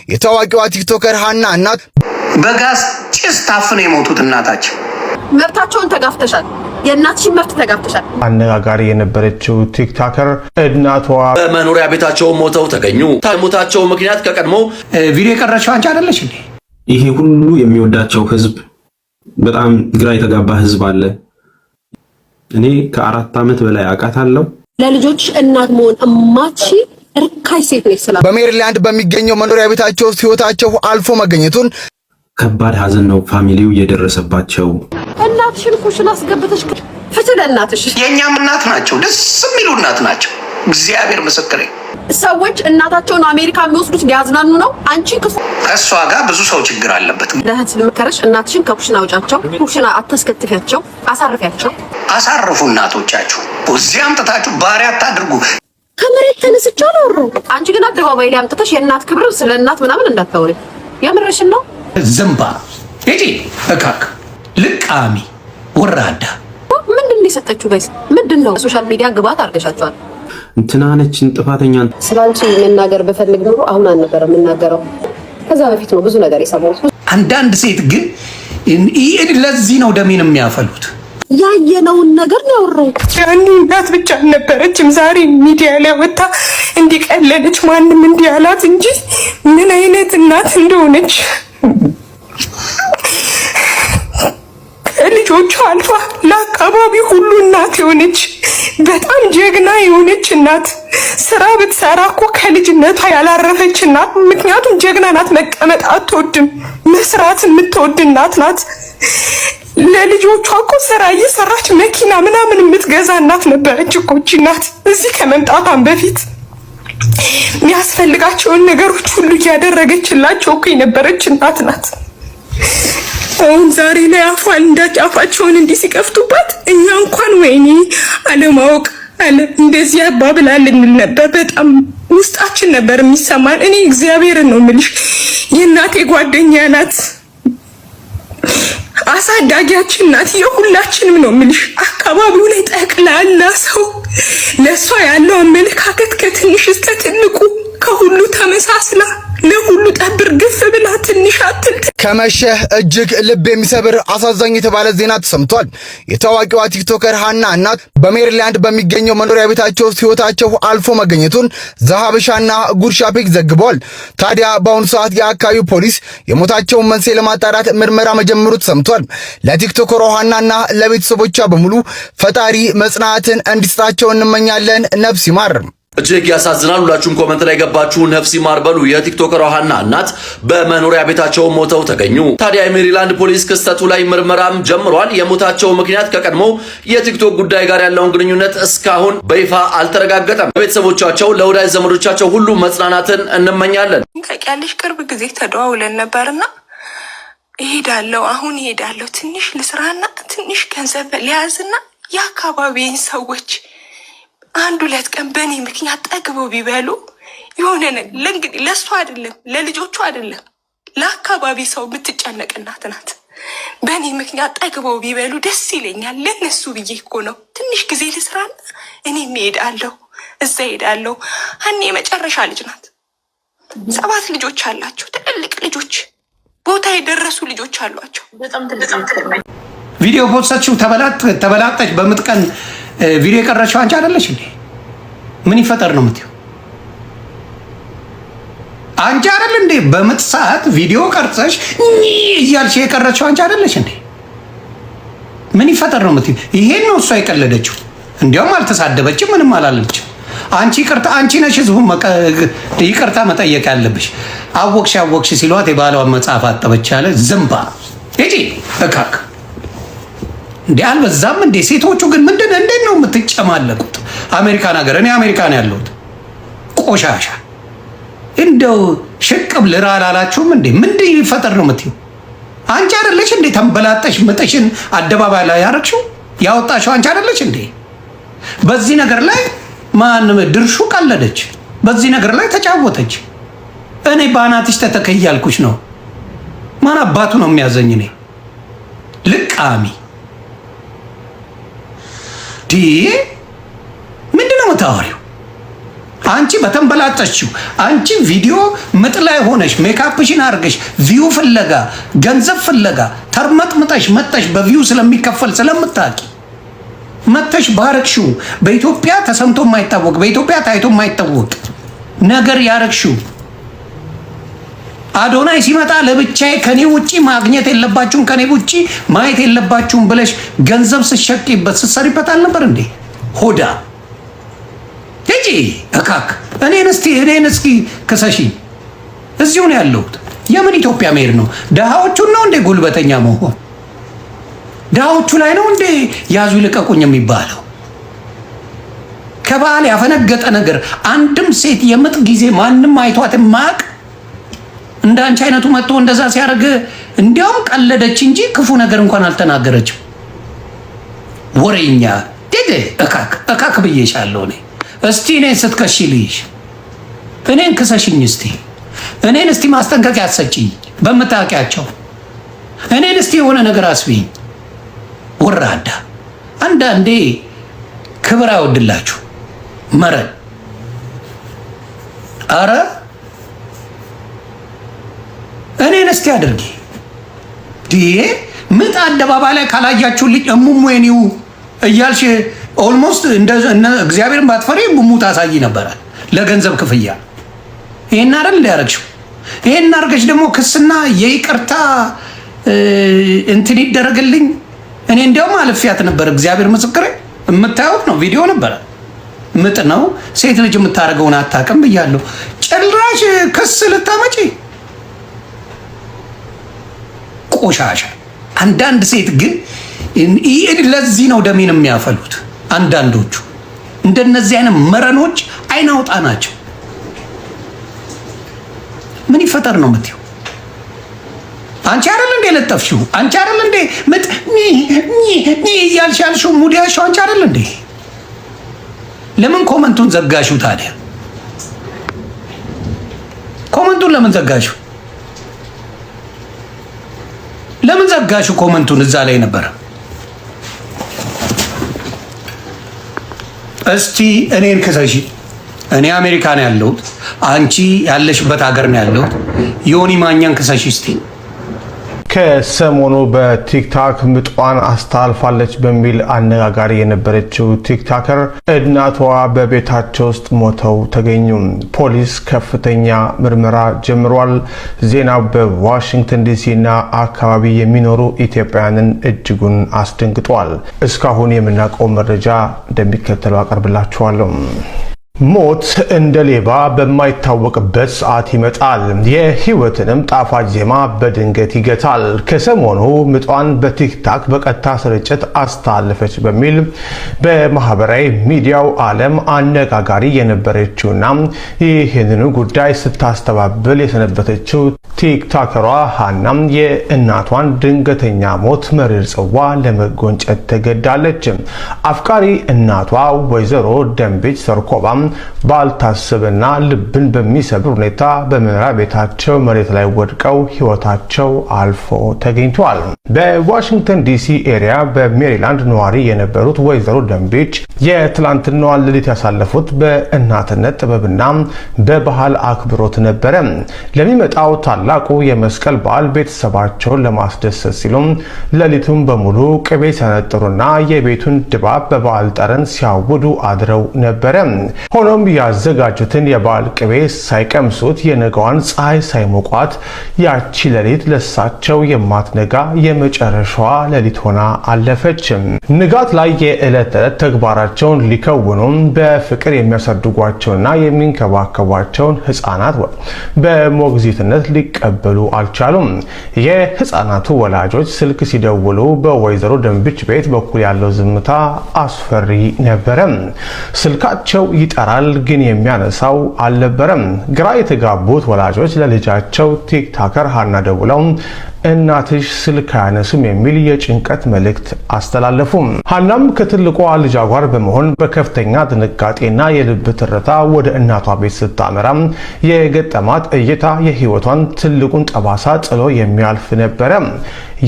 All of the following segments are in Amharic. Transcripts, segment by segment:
የታዋቂዋ ቲክቶከር ሃና እናት በጋዝ ጭስ ታፍነው የሞቱት እናታቸው መብታቸውን ተጋፍተሻል። የእናትሽን መብት ተጋፍተሻል። አነጋጋሪ የነበረችው ቲክቶከር እናቷ በመኖሪያ ቤታቸው ሞተው ተገኙ። ታሞታቸው ምክንያት ከቀድሞ ቪዲዮ የቀረችው አንቺ አይደለሽ እንዴ? ይሄ ሁሉ የሚወዳቸው ህዝብ በጣም ግራ የተጋባ ህዝብ አለ። እኔ ከ4 ዓመት በላይ አውቃታለሁ። ለልጆች እናት መሆን እማቺ ርካሽ ሴት ነች ስላ በሜሪላንድ በሚገኘው መኖሪያ ቤታቸው ህይወታቸው አልፎ መገኘቱን ከባድ ሀዘን ነው ፋሚሊው የደረሰባቸው። እናትሽን ኩሽና አስገብተሽ ፍትህ እናትሽ የኛም እናት ናቸው። ደስ የሚሉ እናት ናቸው። እግዚአብሔር ምስክሬ። ሰዎች እናታቸውን አሜሪካ የሚወስዱት ሊያዝናኑ ነው። አንቺ ክፉ ከሷ ጋር ብዙ ሰው ችግር አለበት። ለህት ልምከረሽ እናትሽን ከኩሽና አውጫቸው። ኩሽና አታስከትፊያቸው፣ አሳርፊያቸው። አሳርፉ እናቶቻችሁ። እዚህ አምጥታችሁ ባሪያ አታድርጉ። ከመሬት ተነስቻው ነው። አንቺ ግን አደባባይ ላይ አምጥተሽ የእናት ክብር ስለ እናት ምናምን እንዳታወሪ። የምርሽን ነው? ዝምባ እጂ እካክ ልቃሚ ወራዳ ምንድን ነው የሰጠችው? ጋይስ ምንድን ነው? ሶሻል ሚዲያ ግባት አድርገሻቸዋል። እንትናነችን ጥፋተኛ ስላንቺ መናገር በፈልግ ኖሮ አሁን አልነበረም የምናገረው። ከዛ በፊት ነው ብዙ ነገር የሰማሁት። አንዳንድ ሴት ግን ለዚህ ነው ደሜን የሚያፈሉት። ያየነውን ነገር ነው ያወራው። ያኔ እናት ብቻ አልነበረችም። ዛሬ ሚዲያ ላይ ወጣ እንዲቀለለች ማንም እንዲያላት እንጂ ምን አይነት እናት እንደሆነች ልጆቿ አልፋ ለአካባቢ ሁሉ እናት የሆነች በጣም ጀግና የሆነች እናት፣ ስራ ብትሰራ እኮ ከልጅነቷ ያላረፈች እናት። ምክንያቱም ጀግና ናት፣ መቀመጥ አትወድም፣ መስራት የምትወድ እናት ናት። ለልጆቿ እኮ ስራ እየሰራች መኪና ምናምን የምትገዛ እናት ነበረች እኮ እቺ እናት። እዚህ ከመምጣቷን በፊት የሚያስፈልጋቸውን ነገሮች ሁሉ እያደረገችላቸው እኮ የነበረች እናት ናት። አሁን ዛሬ ላይ አፏን እንዳጫፋቸውን እንዲህ ሲከፍቱባት እኛ እንኳን ወይኔ አለማወቅ አለ እንደዚህ አባብላል እንል ነበር። በጣም ውስጣችን ነበር የሚሰማን። እኔ እግዚአብሔርን ነው የምልሽ የእናቴ ጓደኛ ናት፣ አሳዳጊያችን ናት፣ የሁላችንም ነው የምልሽ። አካባቢው ላይ ጠቅላላ ሰው ለሷ ያለው አመለካከት ከትንሽ እስከ ትልቁ ከሁሉ ተመሳስላ ለሁሉ ጠብር ግፍ ብላ ትንሽ አትልት። ከመሸህ እጅግ ልብ የሚሰብር አሳዛኝ የተባለ ዜና ተሰምቷል። የታዋቂዋ ቲክቶከር ሃና እናት በሜሪላንድ በሚገኘው መኖሪያ ቤታቸው ህይወታቸው አልፎ መገኘቱን ዘሀበሻና ጉርሻ ፔጅ ዘግበዋል። ታዲያ በአሁኑ ሰዓት የአካባቢው ፖሊስ የሞታቸውን መንስኤ ለማጣራት ምርመራ መጀመሩ ተሰምቷል። ለቲክቶከሯ ሃናና ለቤተሰቦቿ በሙሉ ፈጣሪ መጽናናትን እንዲሰጣቸው እንመኛለን። ነፍስ ይማር። እጅግ ያሳዝናል። ሁላችሁም ኮመንት ላይ ገባችሁ ነፍስ ይማር በሉ። የቲክቶከሯ ሃና እናት በመኖሪያ ቤታቸው ሞተው ተገኙ። ታዲያ የሜሪላንድ ፖሊስ ክስተቱ ላይ ምርመራም ጀምሯል። የሞታቸው ምክንያት ከቀድሞ የቲክቶክ ጉዳይ ጋር ያለውን ግንኙነት እስካሁን በይፋ አልተረጋገጠም። ለቤተሰቦቻቸው፣ ለወዳጅ ዘመዶቻቸው ሁሉ መጽናናትን እንመኛለን። ታውቂያለሽ ቅርብ ጊዜ ተደዋውለን ነበርና እሄዳለሁ ትንሽ ልስራና ትንሽ ገንዘብ ሊያዝና የአካባቢን ሰዎች 1-2 ቀን በእኔ ምክንያት ጠግበው ቢበሉ የሆነ ለእንግዲህ ለእሱ አይደለም ለልጆቹ አይደለም ለአካባቢ ሰው የምትጨነቅ እናት ናት። በእኔ ምክንያት ጠግበው ቢበሉ ደስ ይለኛል። ለነሱ ብዬ እኮ ነው። ትንሽ ጊዜ ልስራና እኔም እሄዳለሁ፣ እዛ እሄዳለሁ። ሀኒ የመጨረሻ ልጅ ናት። 7 ልጆች አላቸው፣ ትልልቅ ልጆች፣ ቦታ የደረሱ ልጆች አሏቸው። ቪዲዮ ፖስታችሁ ተበላጠች በምጥቀን ቪዲዮ የቀረችው አንቺ አይደለሽ እንዴ? ምን ይፈጠር ነው የምትይው? አንቺ አይደል እንዴ? በምጥ ሰዓት ቪዲዮ ቀርጸሽ እያልሽ የቀረችው አንቺ አይደለሽ እንዴ? ምን ይፈጠር ነው የምትይው? ይሄን ነው እሷ የቀለደችው። እንዲያውም አልተሳደበችም፣ ምንም አላለችም። አንቺ ነሽ ህዝቡን ይቅርታ መጠየቅ ያለብሽ። አወቅሽ ሲሏት የባሏን መጽሐፍ አጠበች ያለ ዝምባ እጂ እካክ እንዴ አልበዛም እንዴ? ሴቶቹ ግን እንዴት ነው የምትጨማለቁት? አሜሪካን ሀገር፣ እኔ አሜሪካን ያለሁት ቆሻሻ እንደው ሽቅብ ልራ አላላችሁም እንዴ? ምንድን ይፈጠር ነው የምትይው? አንቺ አይደለሽ እንዴ ተንበላጠሽ ምጥሽን አደባባይ ላይ ያረግሽው ያወጣሽው አንቺ አይደለሽ እንዴ? በዚህ ነገር ላይ ማንም ድርሹ ቀለደች፣ በዚህ ነገር ላይ ተጫወተች። እኔ ባናትሽ ተተከያልኩሽ ነው። ማን አባቱ ነው የሚያዘኝ? እኔ ልቃሚ ምንድነው የምታወሪው? አንቺ በተንበላጠችው አንቺ ቪዲዮ ምጥ ላይ ሆነሽ ሜካፕሽን አድርገሽ ቪው ፍለጋ ገንዘብ ፍለጋ ተርመጥምጠሽ መጥተሽ በቪው ስለሚከፈል ስለምታቂ መጥተሽ ባረክሽው በኢትዮጵያ ተሰምቶ የማይታወቅ በኢትዮጵያ ታይቶ የማይታወቅ ነገር ያረክሽው አዶናይ ሲመጣ ለብቻዬ ከኔ ውጪ ማግኘት የለባችሁም ከኔ ውጪ ማየት የለባችሁም ብለሽ ገንዘብ ስትሸቂበት ስትሰሪበት አልነበር እንዴ? ሆዳ እጂ እካክ እኔን እስኪ ክሰሺ። እዚሁ ነው ያለሁት። የምን ኢትዮጵያ መሄድ ነው? ድሃዎቹን ነው እንዴ ጉልበተኛ መሆን? ድሃዎቹ ላይ ነው እንዴ ያዙ ይልቀቁኝ የሚባለው? ከባህል ያፈነገጠ ነገር አንድም ሴት የምጥ ጊዜ ማንም አይቷት ማቅ እንዳንቺ አይነቱ መጥቶ እንደዛ ሲያደርግ እንዲያውም ቀለደች እንጂ ክፉ ነገር እንኳን አልተናገረችም። ወሬኛ ደደ እካክ ብዬሻለሁ እኔ። እስቲ እኔን ስትከሽልሽ እኔን ክሰሽኝ እስቲ። እኔን እስቲ ማስጠንቀቂያ አትሰጪኝ በምታውቂያቸው። እኔን እስቲ የሆነ ነገር አስቢኝ። ወራዳ አንዳንዴ ክብር አይወድላችሁ መረን። አረ እኔን እስቲ አድርጊ። ምጥ አደባባይ ላይ ካላያችሁልኝ እሙሙ የኔው እያልሽ ኦልሞስት እግዚአብሔርን ባትፈሪ እሙሙ ታሳይ ነበረ ለገንዘብ ክፍያ። ይሄን አይደል እንዲያረግሽው? ይሄን አርገሽ ደግሞ ክስና የይቅርታ እንትን ይደረግልኝ። እኔ እንዲያውም አልፊያት ነበር። እግዚአብሔር ምስክሬ፣ የምታዩት ነው፣ ቪዲዮ ነበረ። ምጥ ነው ሴት ልጅ የምታደርገውን አታውቅም ብያለሁ። ጭራሽ ክስ ልታመጪ ቆሻሻ። አንዳንድ ሴት ግን ለዚህ ነው ደሜን የሚያፈሉት። አንዳንዶቹ እንደነዚህ አይነት መረኖች አይናውጣ ናቸው። ምን ይፈጠር ነው የምትይው? አንቺ አይደል እንዴ ለጠፍሽው? አንቺ አይደል እንዴ ምጥ እያልሽ ያልሽው ሙድ ያልሽው አንቺ አይደል እንዴ? ለምን ኮመንቱን ዘጋሽው ታዲያ? ኮመንቱን ለምን ዘጋሽው? ለምን ዘጋሽው ኮመንቱን? እዛ ላይ ነበር። እስቲ እኔን ክሰሺ። እኔ አሜሪካ ነው ያለሁት፣ አንቺ ያለሽበት ሀገር ነው ያለሁት። ዮኒ ማኛን ክሰሺ እስቲ። ከሰሞኑ በቲክታክ ምጧን አስተላልፋለች በሚል አነጋጋሪ የነበረችው ቲክታከር እናቷ በቤታቸው ውስጥ ሞተው ተገኙ። ፖሊስ ከፍተኛ ምርመራ ጀምሯል። ዜናው በዋሽንግተን ዲሲና አካባቢ የሚኖሩ ኢትዮጵያውያንን እጅጉን አስደንግጧል። እስካሁን የምናውቀው መረጃ እንደሚከተለው አቀርብላችኋለሁ። ሞት እንደ ሌባ በማይታወቅበት ሰዓት ይመጣል። የህይወትንም ጣፋጭ ዜማ በድንገት ይገታል። ከሰሞኑ ምጧን በቲክታክ በቀጥታ ስርጭት አስተላለፈች በሚል በማህበራዊ ሚዲያው ዓለም አነጋጋሪ የነበረችውና ይህንኑ ጉዳይ ስታስተባብል የሰነበተችው ቲክታከሯ ሃናም የእናቷን ድንገተኛ ሞት መሪር ጽዋ ለመጎንጨት ተገዳለች። አፍቃሪ እናቷ ወይዘሮ ደንቤች ሰርኮባም ባልታሰበና ልብን በሚሰብር ሁኔታ በመኖሪያ ቤታቸው መሬት ላይ ወድቀው ህይወታቸው አልፎ ተገኝቷል። በዋሽንግተን ዲሲ ኤሪያ በሜሪላንድ ነዋሪ የነበሩት ወይዘሮ ደንቤች የትላንትናዋን ሌሊት ያሳለፉት በእናትነት ጥበብና በባህል አክብሮት ነበረ። ለሚመጣው ታላቁ የመስቀል በዓል ቤተሰባቸውን ለማስደሰት ሲሉም ሌሊቱን በሙሉ ቅቤ ሲያነጥሩና የቤቱን ድባብ በበዓል ጠረን ሲያውዱ አድረው ነበረ። ሆኖም ያዘጋጁትን የበዓል ቅቤ ሳይቀምሱት የነገዋን ፀሐይ ሳይሞቋት ያቺ ሌሊት ለሳቸው የማትነጋ የመጨረሻዋ ሌሊት ሆና አለፈች። ንጋት ላይ የዕለት ተዕለት ተግባራቸውን ሊከውኑ በፍቅር የሚያሳድጓቸውና የሚንከባከቧቸውን ህፃናት በሞግዚትነት ሊቀበሉ አልቻሉም። የህፃናቱ ወላጆች ስልክ ሲደውሉ በወይዘሮ ደንቤች ቤት በኩል ያለው ዝምታ አስፈሪ ነበረ። ስልካቸው ይጠራል፣ ግን የሚያነሳው አልነበረም። ግራ የተጋቡት ወላጆች ለልጃቸው ቲክታከር ሃና ደውለው እናትሽ ስልክ አያነሱም የሚል የጭንቀት መልእክት አስተላለፉ። ሀናም ከትልቋ ልጇ ጋር በመሆን በከፍተኛ ድንጋጤና የልብ ትርታ ወደ እናቷ ቤት ስታመራ የገጠማት እይታ የህይወቷን ትልቁን ጠባሳ ጥሎ የሚያልፍ ነበረ።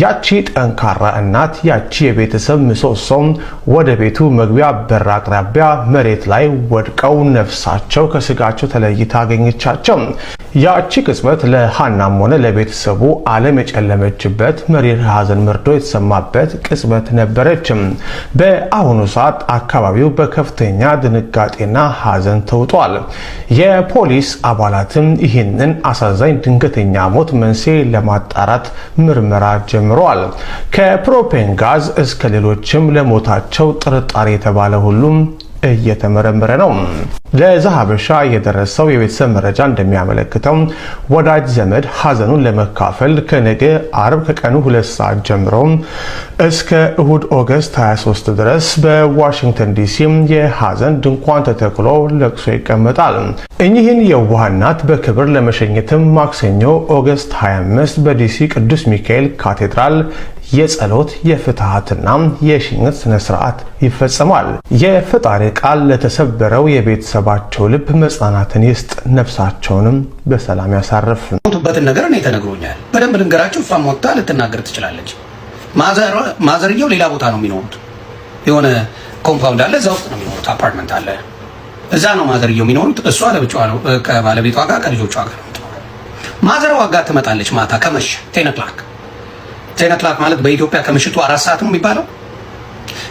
ያቺ ጠንካራ እናት፣ ያቺ የቤተሰብ ምሰሶ ወደ ቤቱ መግቢያ በር አቅራቢያ መሬት ላይ ወድቀው ነፍሳቸው ከስጋቸው ተለይታ አገኘቻቸው። ያቺ ቅጽበት ለሀናም ሆነ ለቤተሰቡ ዓለም የጨለመችበት መሪር ሀዘን መርዶ የተሰማበት ቅጽበት ነበረች። በአሁኑ ሰዓት አካባቢው በከፍተኛ ድንጋጤና ሀዘን ተውጧል። የፖሊስ አባላትም ይህንን አሳዛኝ ድንገተኛ ሞት መንስኤ ለማጣራት ምርመራ ጀምረዋል። ከፕሮፔን ጋዝ እስከ ሌሎችም ለሞታቸው ጥርጣሬ የተባለ ሁሉም እየተመረመረ ነው። ለዛሀበሻ የደረሰው የቤተሰብ መረጃ እንደሚያመለክተው ወዳጅ ዘመድ ሀዘኑን ለመካፈል ከነገ አርብ ከቀኑ 2 ሰዓት ጀምሮ እስከ እሁድ ኦገስት 23 ድረስ በዋሽንግተን ዲሲ የሀዘን ድንኳን ተተክሎ ለቅሶ ይቀመጣል። እኚህን የዋህ እናት በክብር ለመሸኘትም ማክሰኞ ኦገስት 25 በዲሲ ቅዱስ ሚካኤል ካቴድራል የጸሎት የፍትሃትና የሽኝት ስነ ስርዓት ይፈጸማል። የፈጣሪ ቃል ለተሰበረው የቤተሰባቸው ልብ መጽናናትን ይስጥ፣ ነፍሳቸውንም በሰላም ያሳርፍ። ሞቱበትን ነገር እኔ ተነግሮኛል። በደንብ ልንገራችሁ። እሷም ወጥታ ልትናገር ትችላለች። ማዘርየው ሌላ ቦታ ነው የሚኖሩት። የሆነ ኮምፓውንድ አለ፣ እዛ ውስጥ ነው የሚኖሩት። አፓርትመንት አለ፣ እዛ ነው ማዘርየው የሚኖሩት። እሷ ለብቻዋ ነው ከባለቤቷ ጋር ከልጆቿ ጋር ነው። ማዘሯ ጋር ትመጣለች ማታ ከመሸ 10 o'clock ማለት በኢትዮጵያ ከምሽቱ 4 ሰዓት ነው የሚባለው።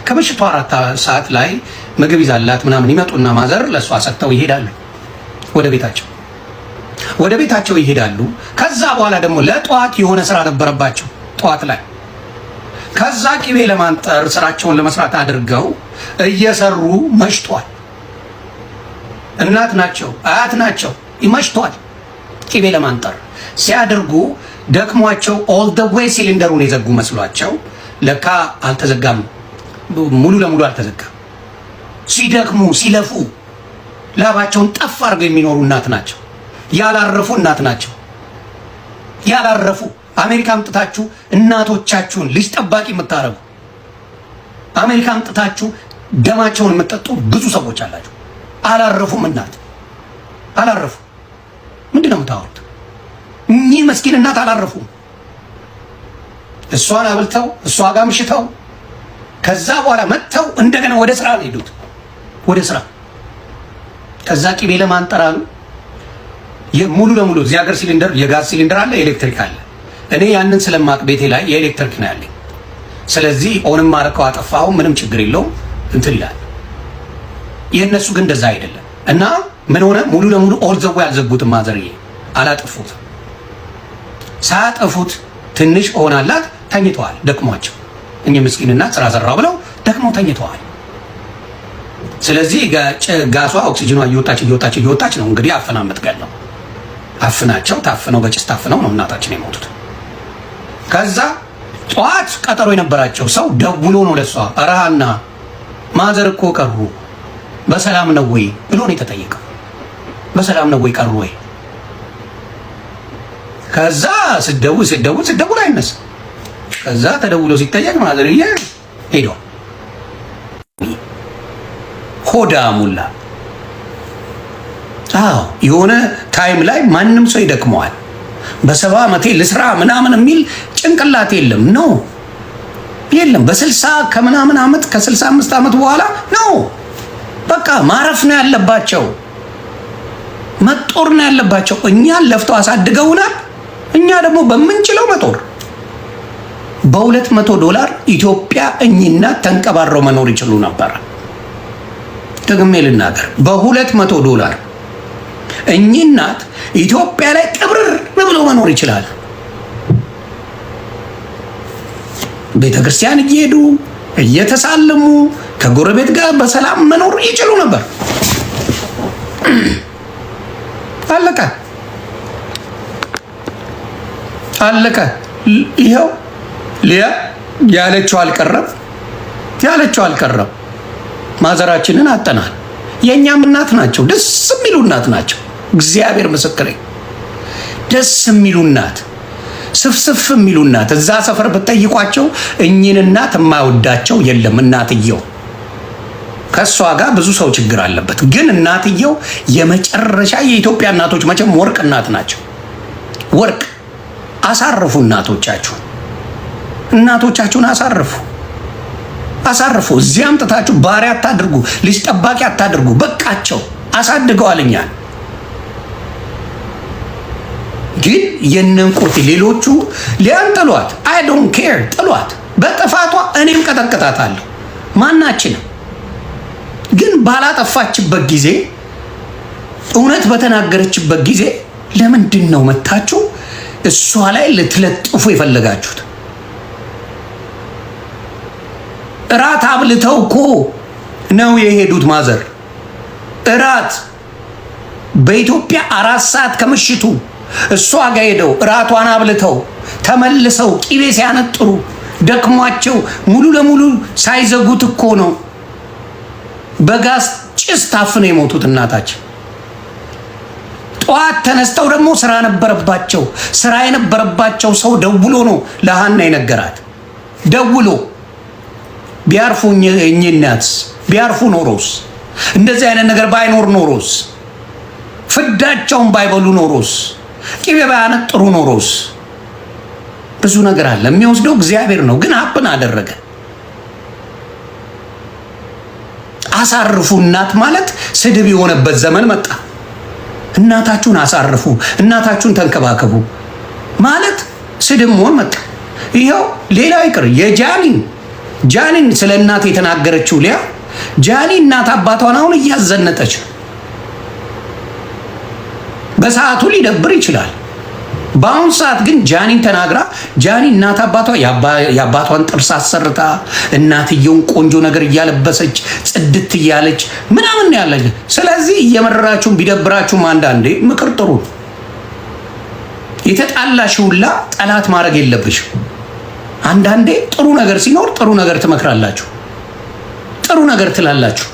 ከምሽቱ 4 ሰዓት ላይ ምግብ ይዛላት ምናምን ይመጡና ማዘር ለሷ ሰጥተው ይሄዳሉ ወደ ቤታቸው ይሄዳሉ። ከዛ በኋላ ደግሞ ለጧት የሆነ ስራ ነበረባቸው ጧት ላይ። ከዛ ቂቤ ለማንጠር ስራቸውን ለመስራት አድርገው እየሰሩ መሽቷል። እናት ናቸው፣ አያት ናቸው። ይመሽቷል። ቂቤ ለማንጠር ሲያደርጉ ደክሟቸው ኦል ዘ ዌይ ሲሊንደሩን የዘጉ መስሏቸው ለካ አልተዘጋም፣ ሙሉ ለሙሉ አልተዘጋም። ሲደክሙ ሲለፉ ላባቸውን ጠፍ አድርገው የሚኖሩ እናት ናቸው። ያላረፉ እናት ናቸው። ያላረፉ አሜሪካ አምጥታችሁ እናቶቻችሁን ልጅ ጠባቂ የምታረጉ አሜሪካ አምጥታችሁ ደማቸውን የምትጠጡ ብዙ ሰዎች አላችሁ። አላረፉም። እናት አላረፉ። ምንድነው የምታወሩት? እኚህ መስኪን እናት አላረፉም። እሷን አብልተው እሷ ጋር ምሽተው ከዛ በኋላ መጥተው እንደገና ወደ ስራ ነው ሄዱት። ወደ ስራ ከዛ ቂቤ ለማንጠር አሉ። ሙሉ ለሙሉ እዚህ ሀገር ሲሊንደር የጋዝ ሲሊንደር አለ፣ ኤሌክትሪክ አለ። እኔ ያንን ስለማቅ ቤቴ ላይ የኤሌክትሪክ ነው ያለኝ። ስለዚህ ኦንም ማረከው አጠፋው ምንም ችግር የለውም እንትን ይላል። የእነሱ ግን እንደዛ አይደለም። እና ምን ሆነ? ሙሉ ለሙሉ ኦል ዘ ዌይ አልዘጉትም። ማዘርዬ አላጠፉት። ሳያጠፉት ትንሽ ሆናላት ተኝተዋል፣ ደክሟቸው። እኚህ ምስኪን እናት ስራ ሰራው ብለው ደክመው ተኝተዋል። ስለዚህ ጋሷ ኦክሲጅኗ እየወጣች ነው እንግዲህ አፍና የምትገለው። አፍናቸው ታፍነው በጭስ ታፍነው ነው እናታችን የሞቱት። ከዛ ጠዋት ቀጠሮ የነበራቸው ሰው ደውሎ ነው ለሷ ረሃና ማዘር እኮ ቀሩ በሰላም ነው ወይ ብሎ ነው የተጠየቀው። በሰላም ነው ወይ ቀሩ ወይ? ከዛ ስደውል አይነሳ። ከዛ ተደውሎ ሲጠየቅ ማዘርዬ ሄዶ ሆዳ ሙላ። አዎ የሆነ ታይም ላይ ማንም ሰው ይደክመዋል። በ70 ዓመቴ ልስራ ምናምን የሚል ጭንቅላት የለም ነው የለም። በ60 ከምናምን ዓመት ከ65 ዓመት በኋላ ነው በቃ ማረፍ ነው ያለባቸው፣ መጦር ነው ያለባቸው። እኛን ለፍተው አሳድገውናል። እኛ ደግሞ በምንችለው መጦር። $200 ኢትዮጵያ እኚህና ተንቀባረው መኖር ይችሉ ነበር። ደግሜ ልናገር፣ $200 እኚህ እናት ኢትዮጵያ ላይ ቅብርር ብለው መኖር ይችላል። ቤተክርስቲያን እየሄዱ እየተሳለሙ ከጎረቤት ጋር በሰላም መኖር ይችሉ ነበር። አለቀ። ይኸው ሊያ ያለችው አልቀረም። ማዘራችንን አጠናል። የእኛም እናት ናቸው፣ ደስ የሚሉ እናት ናቸው። እግዚአብሔር ምስክሬ፣ ደስ የሚሉ እናት ስፍስፍ የሚሉ እናት እዛ ሰፈር ብትጠይቋቸው እኚህን እናት የማይወዳቸው የለም። እናትየው ከእሷ ጋር ብዙ ሰው ችግር አለበት፣ ግን እናትየው የመጨረሻ የኢትዮጵያ እናቶች መቼም ወርቅ እናት ናቸው። ወርቅ አሳርፉ እናቶቻችሁን አሳርፉ። እዚህ አምጥታችሁ ባሪያ አታድርጉ፣ ልጅ ጠባቂ አታድርጉ። በቃቸው፣ አሳድገዋል እኛን። ግን የነንቁርት ሌሎቹ ሊያን ጥሏት፣ አይ ዶንት ኬር ጥሏት። በጥፋቷ እኔም ቀጠቅጣታለሁ ማናችንም። ግን ባላጠፋችበት ጊዜ እውነት በተናገረችበት ጊዜ ለምንድን ነው መታችሁ እሷ ላይ ልትለጥፉ የፈለጋችሁት? እራት አብልተው እኮ ነው የሄዱት። ማዘር እራት በኢትዮጵያ 4 ሰዓት ከምሽቱ እሷ ጋር ሄደው እራቷን አብልተው ተመልሰው ቂቤ ሲያነጥሩ ደክሟቸው ሙሉ ለሙሉ ሳይዘጉት እኮ ነው በጋዝ ጭስ ታፍነው የሞቱት እናታችን። ጠዋት ተነስተው ደግሞ ስራ ነበረባቸው። ስራ የነበረባቸው ሰው ደውሎ ነው ለሃና የነገራት። ደውሎ ቢያርፉ እኚህ እናት ቢያርፉ ኖሮስ፣ እንደዚህ አይነት ነገር ባይኖር ኖሮስ፣ ፍዳቸውን ባይበሉ ኖሮስ፣ ቂቤ ባያነጥሩ ኖሮስ፣ ብዙ ነገር አለ። የሚወስደው እግዚአብሔር ነው። ግን ሀብን አደረገ። አሳርፉ እናት ማለት ስድብ የሆነበት ዘመን መጣ። እናታችሁን አሳርፉ፣ እናታችሁን ተንከባከቡ ማለት ስድብ መሆን መጣ። ይኸው ሌላው ይቅር ጃኒን ስለ እናት የተናገረችው ሊያ ጃኒ እናት አባቷን አሁን እያዘነጠች ነው። በሰዓቱ ሊደብር ይችላል። በአሁኑ ሰዓት ግን ጃኒን ተናግራ ጃኒ እናት አባቷ የአባቷን ጥርስ አሰርታ እናትየውን ቆንጆ ነገር እያለበሰች ጽድት እያለች ምናምን ያለች። ስለዚህ እየመረራችሁም ቢደብራችሁም አንዳንዴ ምክር ጥሩ። የተጣላሽውላ ጠላት ማድረግ የለብሽም። አንዳንዴ ጥሩ ነገር ሲኖር ጥሩ ነገር ትመክራላችሁ፣ ጥሩ ነገር ትላላችሁ፣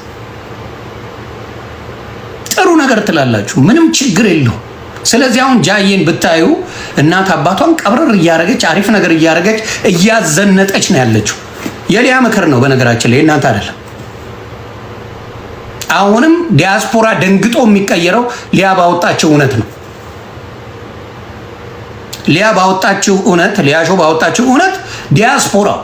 ምንም ችግር የለው። ስለዚህ አሁን ጃዬን ብታዩ እናት አባቷን ቀብረር እያረገች አሪፍ ነገር እያረገች እያዘነጠች ነው ያለችው። የሊያ ምክር ነው በነገራችን ላይ እናንተ አይደለም። አሁንም ዲያስፖራ ደንግጦ የሚቀየረው ሊያ ባወጣችው እውነት ነው። ሊያሾ ባወጣችው እውነት ዲያስፖራው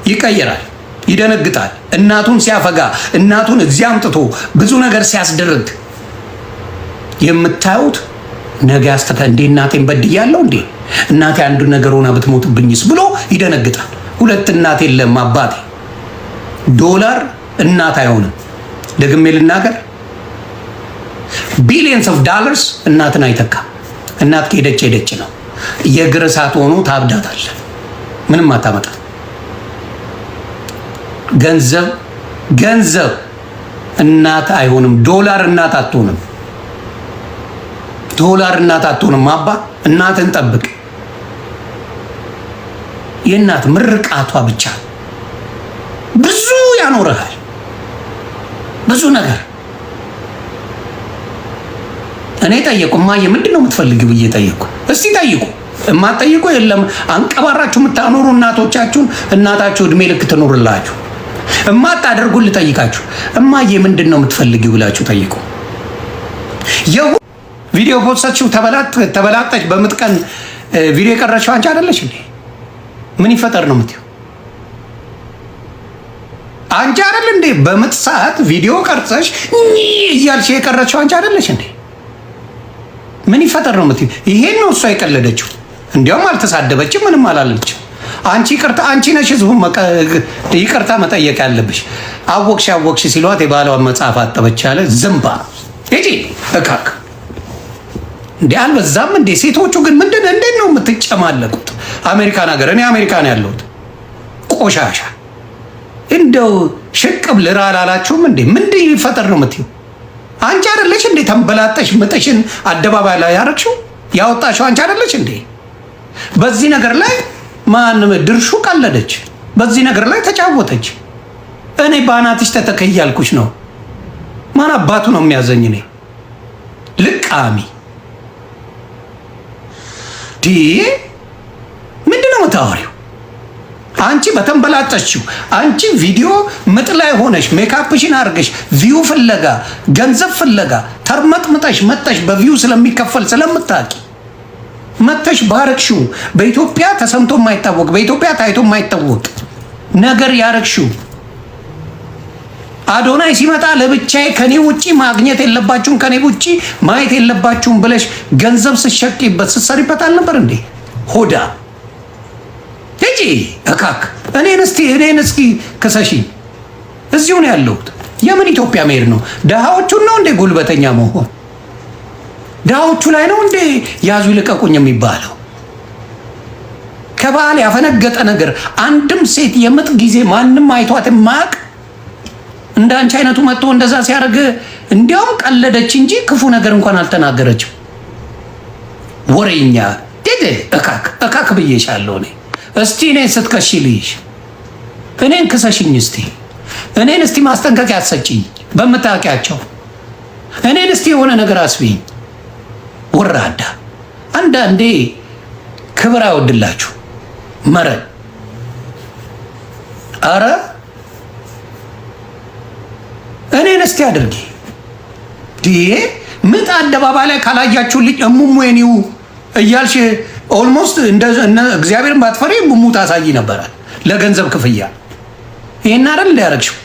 ይቀየራል፣ ይደነግጣል። እናቱን ሲያፈጋ እናቱን እዚያ አምጥቶ ብዙ ነገር ሲያስደርግ የምታዩት ነገ እንዴ እናቴን በድያለሁ እንዴ እናቴ አንዱ ነገር ሆና ብትሞትብኝስ ብሎ ይደነግጣል። ሁለት እናት የለም አባቴ። ዶላር እናት አይሆንም። ደግሜ ልናገር፣ ቢሊየንስ ኦፍ ዶላርስ እናትን አይተካም። እናት ከሄደች ነው። የእግር እሳት ሆኖ ታብዳታል፣ ምንም አታመጣ። ገንዘብ እናት አይሆንም። ዶላር እናት አትሆንም። አባ እናትን ጠብቅ። የእናት ምርቃቷ ብቻ ብዙ ያኖርሃል፣ ብዙ ነገር። እኔ ጠየቁ፣ እማዬ ምንድን ነው የምትፈልጊው ብዬ ጠየቁ። እስቲ ጠይቁ። የማትጠይቁ የለም። አንቀባራችሁ የምታኖሩ እናቶቻችሁን እናታችሁ እድሜ ልክ ትኖርላችሁ። የማታደርጉን ልጠይቃችሁ፣ እማዬ ምንድን ነው የምትፈልጊው ብላችሁ ጠይቁ። ቪዲዮ ፖስታችሁ ተበላጠች በምጥቀን ቪዲዮ የቀረችው አንቺ አይደለሽ እንዴ? ምን ይፈጠር ነው የምትይው? አንቺ አይደል እንዴ? በምጥ ሰዓት ቪዲዮ ቀርጸሽ እያልሽ የቀረችው አንቺ አይደለሽ እንዴ? ምን ይፈጠር ነው የምትይው? ይሄን ነው እሷ የቀለደችው። እንዲያውም አልተሳደበችም፣ ምንም አላለችም። አንቺ ነሽ ህዝቡን ይቅርታ መጠየቅ ያለብሽ። አወቅሽ ሲሏት የባሏን መጽሐፍ አጠበች ያለ ዝምባ ሂጂ እካክ እንዴ! አልበዛም እንዴ? ሴቶቹ ግን እንዴት ነው የምትጨማለቁት? አሜሪካን ሀገር፣ እኔ አሜሪካን ያለሁት ቆሻሻ እንደው ሽቅብ ልራ አላላችሁም እንዴ? ምንድን ይፈጠር ነው የምትይው? አንቺ አይደለሽ እንዴ ተንበላጠሽ ምጥሽን አደባባይ ላይ ያረግሽው ያወጣሽው አንቺ አይደለሽ እንዴ? በዚህ ነገር ላይ ማን ድርሹ ቀለደች፣ በዚህ ነገር ላይ ተጫወተች። እኔ ባናትሽ ተተከያልኩሽ ነው። ማን አባቱ ነው የሚያዘኝ? እኔ ልቃሚ ምንድነው የምታወሪው? አንቺ በተንበላጠችው አንቺ ቪዲዮ ምጥ ላይ ሆነሽ ሜካፕሽን አድርገሽ ቪው ፍለጋ ገንዘብ ፍለጋ ተርመጥምጠሽ መጥተሽ በቪው ስለሚከፈል ስለምታቂ መጥተሽ ባረክሽው በኢትዮጵያ ተሰምቶ የማይታወቅ በኢትዮጵያ ታይቶ የማይታወቅ ነገር ያረክሽው አዶናይ ሲመጣ ለብቻዬ ከኔ ውጪ ማግኘት የለባችሁም ከኔ ውጪ ማየት የለባችሁም ብለሽ ገንዘብ ስትሸቂበት ስትሰሪበት አልነበር እንዴ? ሆዳ እጂ እካክ እኔን እስኪ ክሰሺ። እዚሁ ነው ያለሁት። የምን ኢትዮጵያ መሄድ ነው? ድሃዎቹን ነው እንዴ ጉልበተኛ መሆን? ድሃዎቹ ላይ ነው እንዴ ያዙ ይልቀቁኝ የሚባለው? ከባህል ያፈነገጠ ነገር አንድም ሴት የምጥ ጊዜ ማንም አይቷት ማቅ እንደ አንቺ አይነቱ መጥቶ እንደዛ ሲያደርግ እንዲያውም ቀለደች እንጂ ክፉ ነገር እንኳን አልተናገረችም። ወሬኛ ደደ እካክ ብዬሻለሁ እኔ። እስቲ እኔን ስትከሺ ልይሽ፣ እኔን ክሰሽኝ እስቲ፣ እኔን እስቲ ማስጠንቀቂያ አትሰጪኝ በምታውቂያቸው፣ እኔን እስቲ የሆነ ነገር አስቢኝ። ወራዳ አንዳንዴ ክብር አይወድላችሁ መረን። አረ እኔን እስቲ አድርጊ። ምጥ አደባባይ ላይ ካላያችሁልኝ እሙሙ የኔው እያልሽ ኦልሞስት እግዚአብሔርን ባትፈሪ እሙሙ ታሳይ ነበራል ለገንዘብ ክፍያ። ይሄን አይደል እንዲያረግሽው?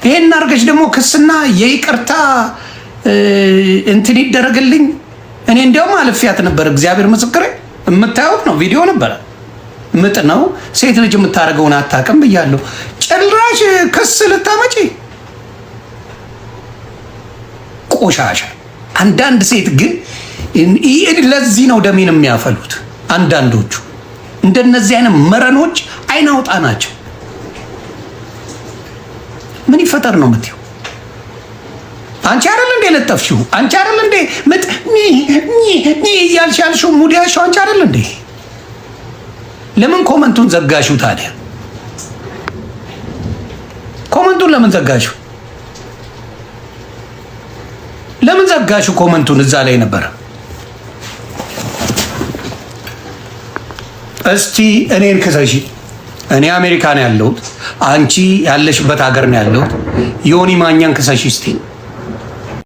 ይሄን አድርገሽ ደግሞ ክስና የይቅርታ እንትን ይደረግልኝ። እኔ እንዲያውም አልፊያት ነበር። እግዚአብሔር ምስክሬ፣ የምታዩት ነው፣ ቪዲዮ ነበረ። ምጥ ነው ሴት ልጅ የምታደርገውን አታውቅም ብያለሁ። ጭራሽ ክስ ልታመጪ ቆሻሻ። አንዳንድ ሴት ግን ለዚህ ነው ደሜን የሚያፈሉት። አንዳንዶቹ እንደነዚህ አይነት መረኖች አይናውጣ ናቸው። ምን ይፈጠር ነው የምትይው? አንቺ አይደል እንደ ለጠፍሽው? አንቺ አይደል እንደ ምጥ እያልሽ ያልሽው ሙድ ያልሽው አንቺ አይደል እንደ? ለምን ኮመንቱን ዘጋሽው ታዲያ? ኮመንቱን ለምን ዘጋሽው? ለምን ዘጋሽው ኮመንቱን? እዛ ላይ ነበር። እስቲ እኔን ክሰሺ። እኔ አሜሪካ ነው ያለሁት፣ አንቺ ያለሽበት ሀገር ነው ያለሁት። ዮኒ ማኛን ክሰሺ እስቲ።